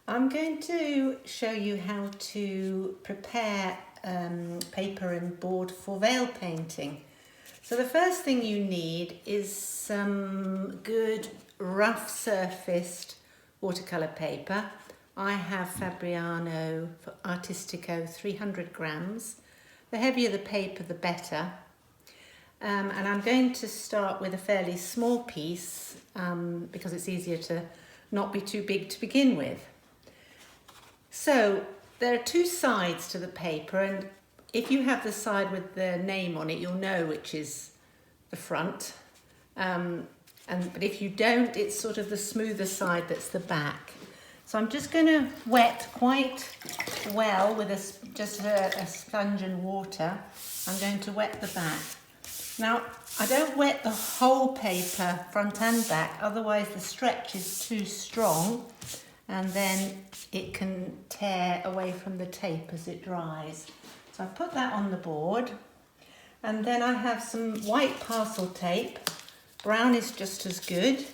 I'm going to show you how to prepare paper and board for veil painting. So the first thing you need is some good rough surfaced watercolour paper. I have Fabriano Artistico 300 grams. The heavier the paper, the better. And I'm going to start with a fairly small piece because it's easier to not be too big to begin with. So there are two sides to the paper, and if you have the side with the name on it, you'll know which is the front. But if you don't, it's sort of the smoother side that's the back. So I'm just going to wet quite well with just a sponge and water. I'm going to wet the back. Now, I don't wet the whole paper, front and back, otherwise the stretch is too strong and then it can tear away from the tape as it dries. So I put that on the board, and then I have some white parcel tape. Brown is just as good,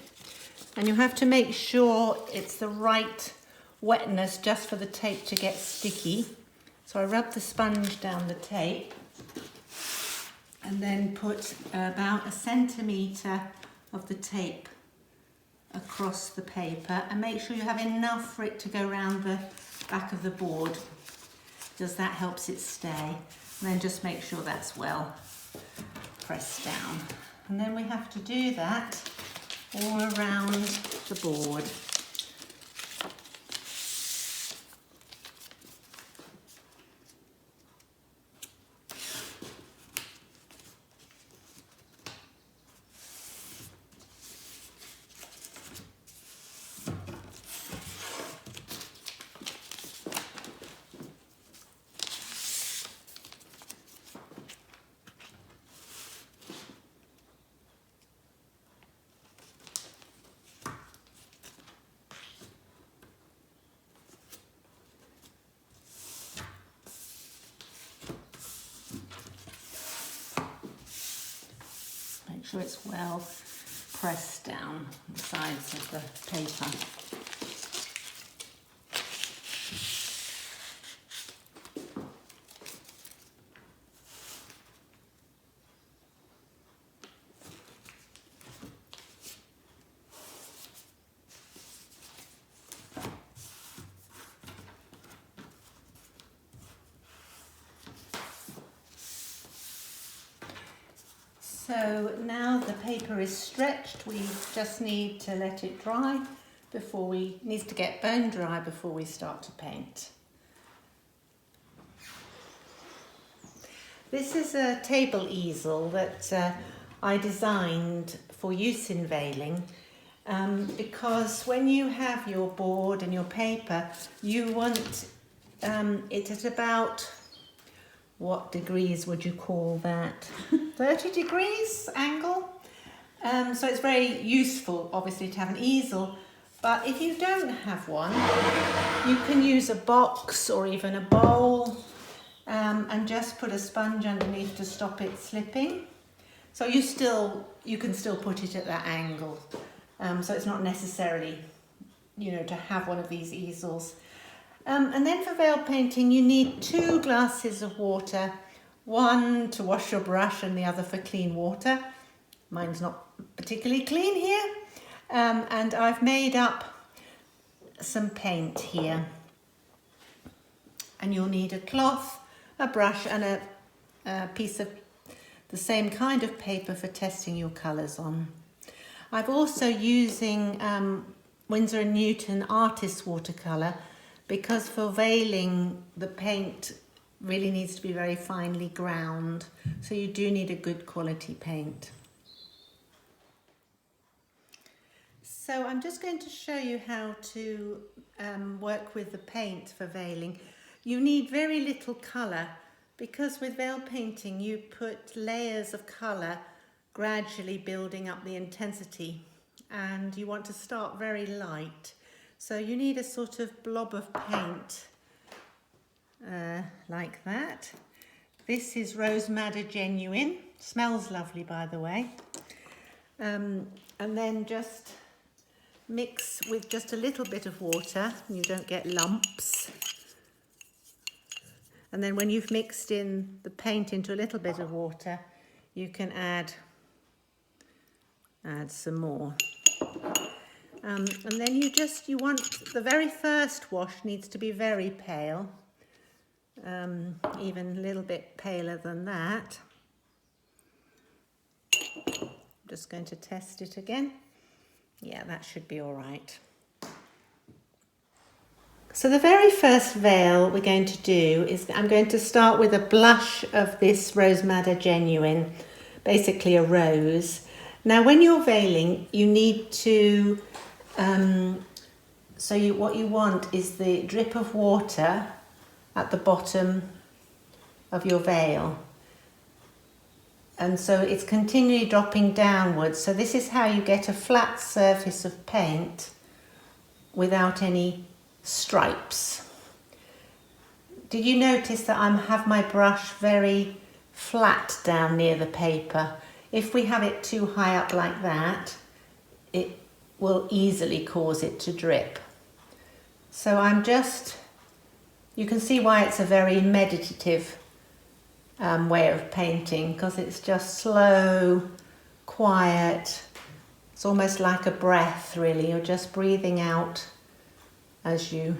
and you have to make sure it's the right wetness just for the tape to get sticky. So I rub the sponge down the tape and then put about 1 centimetre of the tape across the paper, and make sure you have enough for it to go around the back of the board, because that helps it stay. And then just make sure that's well pressed down. And then we have to do that all around the board. Make sure it's well pressed down the sides of the paper. So now the paper is stretched, we just need to let it dry needs to get bone dry before we start to paint. This is a table easel that I designed for use in veiling because when you have your board and your paper, you want it at about, what degrees would you call that? 30 degrees angle. So it's very useful, obviously, to have an easel. But if you don't have one, you can use a box or even a bowl and just put a sponge underneath to stop it slipping. So you can still put it at that angle. So it's not necessarily, to have one of these easels. And then for veil painting, you need 2 glasses of water, one to wash your brush and the other for clean water. Mine's not particularly clean here. And I've made up some paint here. And you'll need a cloth, a brush and a piece of the same kind of paper for testing your colours on. I've also using Winsor & Newton Artist Watercolour, because for veiling, the paint really needs to be very finely ground. So you do need a good quality paint. So I'm just going to show you how to work with the paint for veiling. You need very little colour, because with veil painting you put layers of colour gradually building up the intensity, and you want to start very light. So you need a sort of blob of paint like that. This is Rose Madder Genuine. Smells lovely, by the way. And then just mix with just a little bit of water, you don't get lumps. And then when you've mixed in the paint into a little bit of water, you can add some more. And then you want, the very first wash needs to be very pale, even a little bit paler than that. I'm just going to test it again. Yeah, that should be all right. So the very first veil we're going to do is, I'm going to start with a blush of this Rose Madder Genuine, basically a rose. Now when you're veiling, you need to, what you want is the drip of water at the bottom of your veil. And so it's continually dropping downwards. So this is how you get a flat surface of paint without any stripes. Did you notice that I have my brush very flat down near the paper? If we have it too high up like that, it will easily cause it to drip. So you can see why it's a very meditative way of painting, because it's just slow, quiet. It's almost like a breath, really. You're just breathing out as you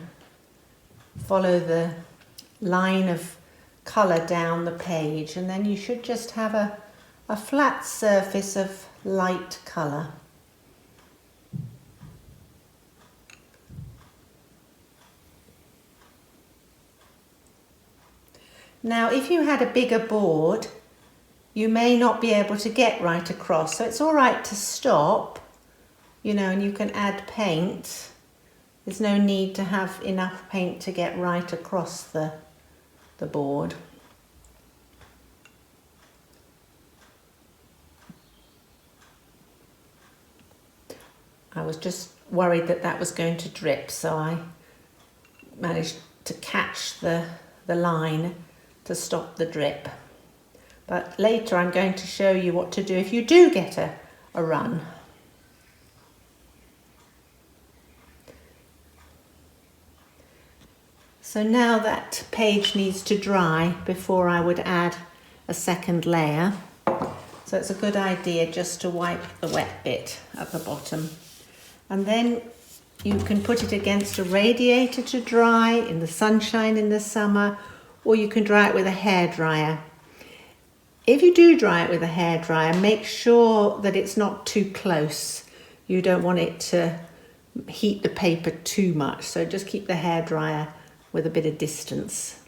follow the line of colour down the page, and then you should just have a flat surface of light colour. Now, if you had a bigger board, you may not be able to get right across, so it's all right to stop, and you can add paint. There's no need to have enough paint to get right across the board. I was just worried that was going to drip, so I managed to catch the line to stop the drip. But later I'm going to show you what to do if you do get a run. So now that page needs to dry before I would add a second layer. So it's a good idea just to wipe the wet bit at the bottom. And then you can put it against a radiator to dry in the sunshine in the summer, or you can dry it with a hairdryer. If you do dry it with a hairdryer, make sure that it's not too close. You don't want it to heat the paper too much, so just keep the hairdryer with a bit of distance.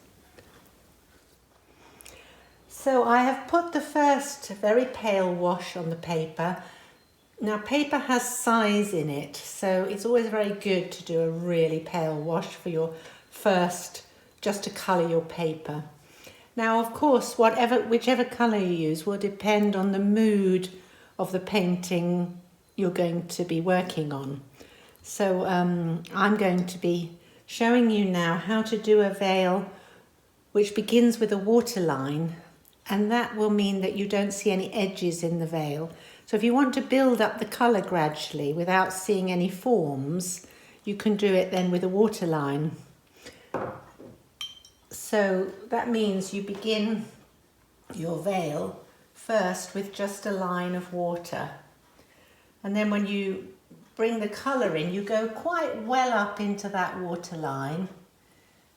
So I have put the first very pale wash on the paper. Now paper has size in it, so it's always very good to do a really pale wash for your first, just to colour your paper. Now of course, whichever colour you use will depend on the mood of the painting you're going to be working on. So I'm going to be showing you now how to do a veil which begins with a waterline, and that will mean that you don't see any edges in the veil. So if you want to build up the colour gradually without seeing any forms, you can do it then with a waterline. So that means you begin your veil first with just a line of water, and then when you bring the colour in, you go quite well up into that waterline,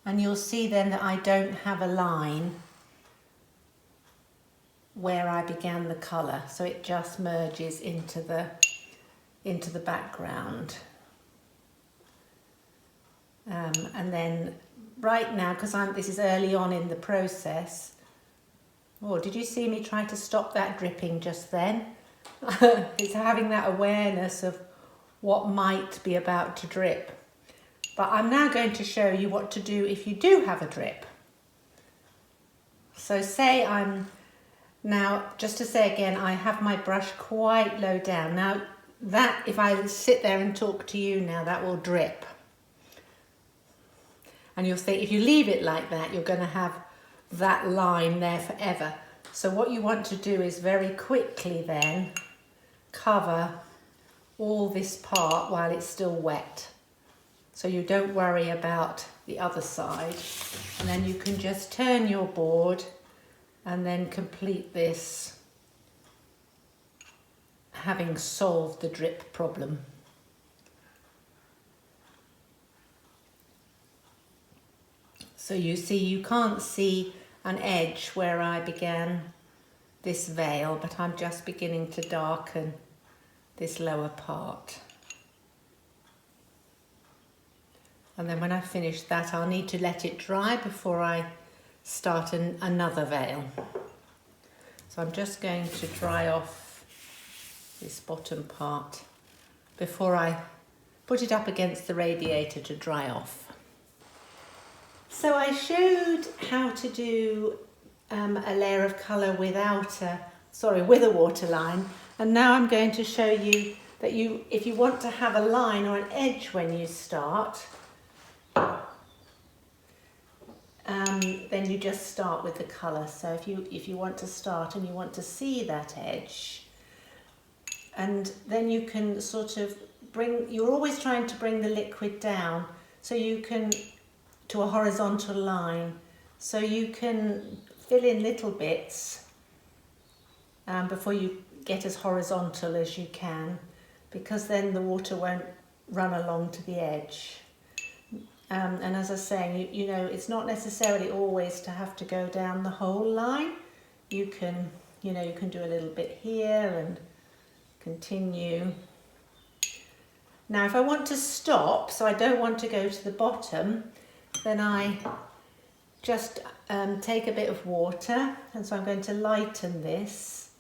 and you'll see then that I don't have a line where I began the colour, so it just merges into the background. And then right now, because this is early on in the process. Oh, did you see me try to stop that dripping just then? It's having that awareness of what might be about to drip. But I'm now going to show you what to do if you do have a drip. So just to say again, I have my brush quite low down. Now that, if I sit there and talk to you now, that will drip. And you'll think, if you leave it like that, you're going to have that line there forever. So what you want to do is very quickly then cover all this part while it's still wet. So you don't worry about the other side. And then you can just turn your board and then complete this, having solved the drip problem. So you see, you can't see an edge where I began this veil, but I'm just beginning to darken this lower part. And then when I finish that, I'll need to let it dry before I start another veil. So I'm just going to dry off this bottom part before I put it up against the radiator to dry off. So I showed how to do a layer of colour with a waterline, and now I'm going to show you that if you want to have a line or an edge when you start, then you just start with the colour. So if you want to start and you want to see that edge, and then you can sort of you're always trying to bring the liquid down so you can to a horizontal line, so you can fill in little bits before you get as horizontal as you can, because then the water won't run along to the edge. And as I was saying, you know, it's not necessarily always to have to go down the whole line. You can do a little bit here and continue. Now, if I want to stop, so I don't want to go to the bottom, then I just take a bit of water, and so I'm going to lighten this.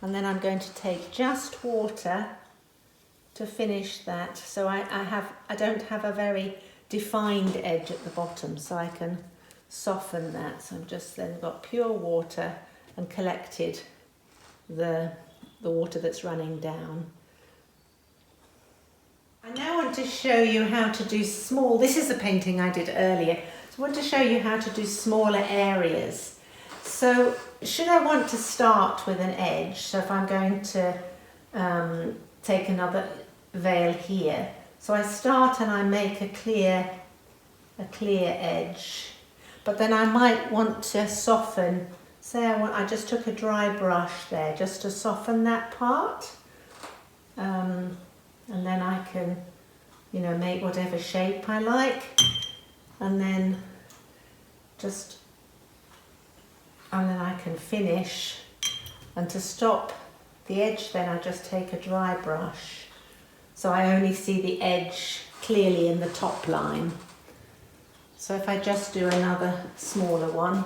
And then I'm going to take just water to finish that, so I don't have a very defined edge at the bottom, so I can soften that. So I've just then got pure water and collected the water that's running down. I now want to show you how to do this is a painting I did earlier, so I want to show you how to do smaller areas. So should I want to start with an edge, so if I'm going to take another veil here, so I start and I make a clear edge, but then I might want to soften. Say I just took a dry brush there just to soften that part, and then I can make whatever shape I like, and then I can finish. And to stop the edge, then I just take a dry brush, so I only see the edge clearly in the top line. So if I just do another smaller one,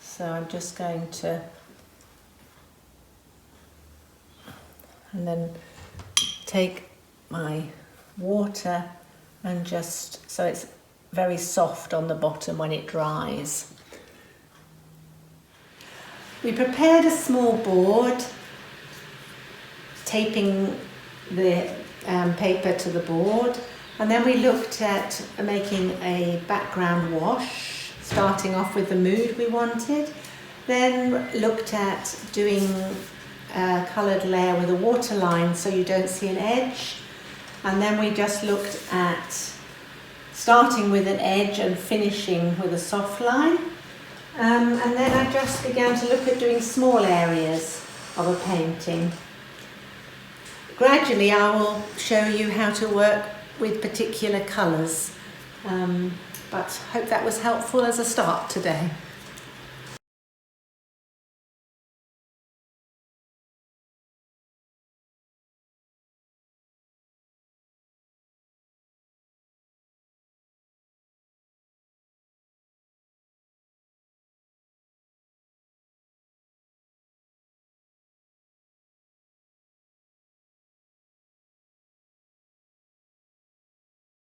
so I'm just going to, and then take my water and just, so it's very soft on the bottom when it dries. We prepared a small board, taping the paper to the board, and then we looked at making a background wash, starting off with the mood we wanted, then looked at doing a coloured layer with a waterline so you don't see an edge, and then we just looked at starting with an edge and finishing with a soft line. And then I just began to look at doing small areas of a painting. Gradually I will show you how to work with particular colours, but hope that was helpful as a start today.